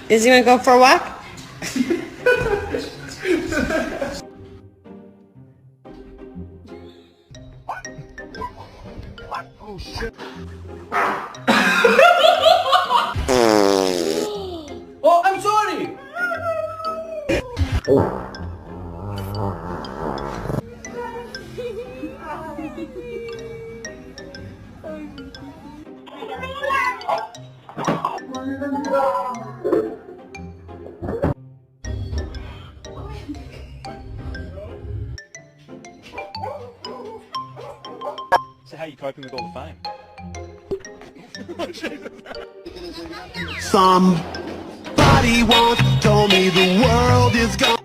Is he gonna go for a walk? Oh shit. Oh, I'm sorry. So how are you coping with all the fame? Somebody once told me the world is gone.